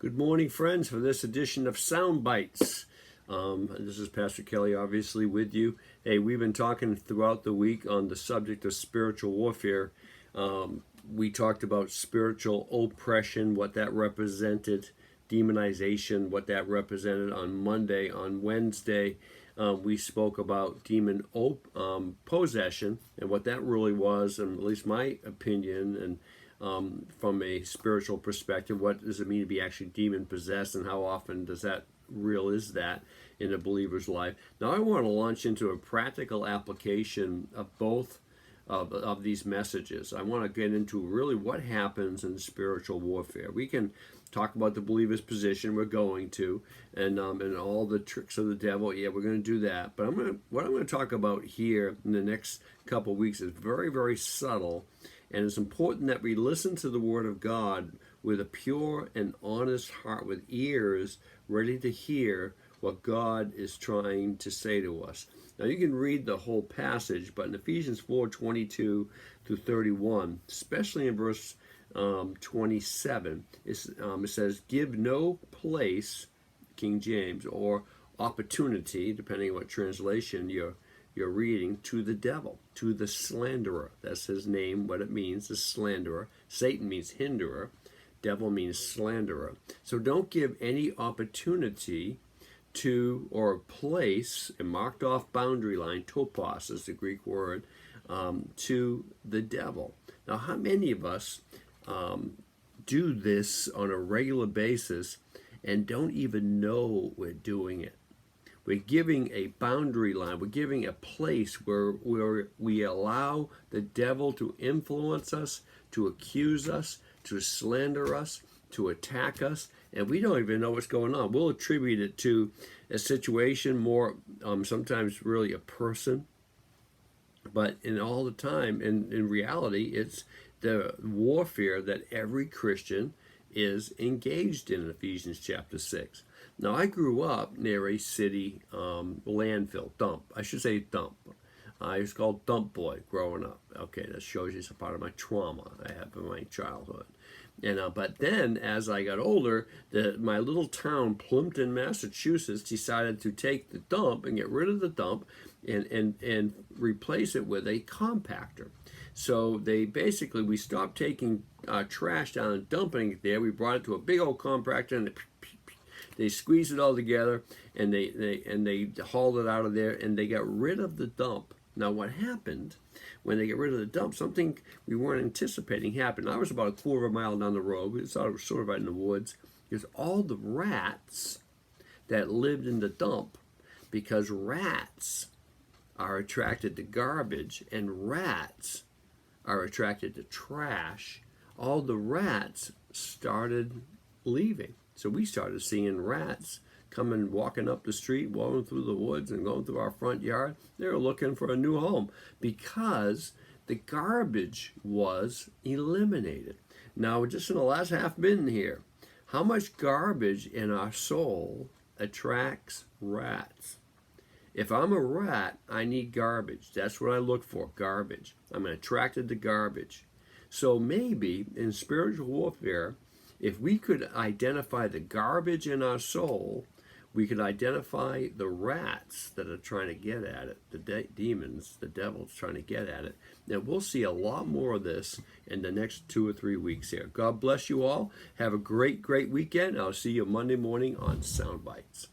Good morning, friends, for this edition of Sound Bites. This is Pastor Kelly, obviously, with you. Hey, we've been talking throughout the week on the subject of spiritual warfare. We talked about spiritual oppression, what that represented, demonization, what that represented on Monday. On Wednesday, we spoke about demon possession and what that really was, and at least my opinion, and from a spiritual perspective, what does it mean to be actually demon possessed, and how often is that in a believer's life? Now I want to launch into a practical application of both of these messages. I want to get into really what happens in spiritual warfare. We can talk about the believer's position, we're going to, and all the tricks of the devil. Yeah, we're going to do that. But what I'm going to talk about here in the next couple of weeks is very, very subtle. And it's important that we listen to the Word of God with a pure and honest heart, with ears ready to hear what God is trying to say to us. Now, you can read the whole passage, but in Ephesians 4:22 through 31, especially in verse 27, it says, "Give no place," King James, or opportunity, depending on what translation you're reading, "to the devil," to the slanderer. That's his name, what it means, the slanderer. Satan means hinderer. Devil means slanderer. So don't give any opportunity to, or place, a marked off boundary line, topos is the Greek word, to the devil. Now, how many of us do this on a regular basis and don't even know we're doing it? We're giving a boundary line. We're giving a place where we allow the devil to influence us, to accuse us, to slander us, to attack us, and we don't even know what's going on. We'll attribute it to a situation, more sometimes really a person, but in all the time, in reality, it's the warfare that every Christian is engaged in Ephesians chapter 6. Now, I grew up near a city landfill, dump. I should say dump. I was called Dump Boy growing up. Okay, that shows you some part of my trauma I have in my childhood. And but then, as I got older, my little town, Plimpton, Massachusetts, decided to take the dump and get rid of the dump and replace it with a compactor. So we stopped taking trash down and dumping it there. We brought it to a big old compactor, and they squeezed it all together, and they hauled it out of there, and they got rid of the dump. Now, what happened when they get rid of the dump? Something we weren't anticipating happened. I was about a quarter of a mile down the road. It was sort of right in the woods. There's all the rats that lived in the dump, because rats are attracted to garbage, and rats are attracted to trash. All the rats started leaving. So we started seeing rats coming, walking up the street, walking through the woods, and going through our front yard. They were looking for a new home because the garbage was eliminated. Now, just in the last half minute here, how much garbage in our soul attracts rats? If I'm a rat, I need garbage. That's what I look for, garbage. I'm attracted to garbage. So maybe in spiritual warfare, if we could identify the garbage in our soul, we could identify the rats that are trying to get at it, the demons, the devil's trying to get at it. Now, we'll see a lot more of this in the next 2 or 3 weeks here. God bless you all. Have a great, great weekend. I'll see you Monday morning on Sound Bites.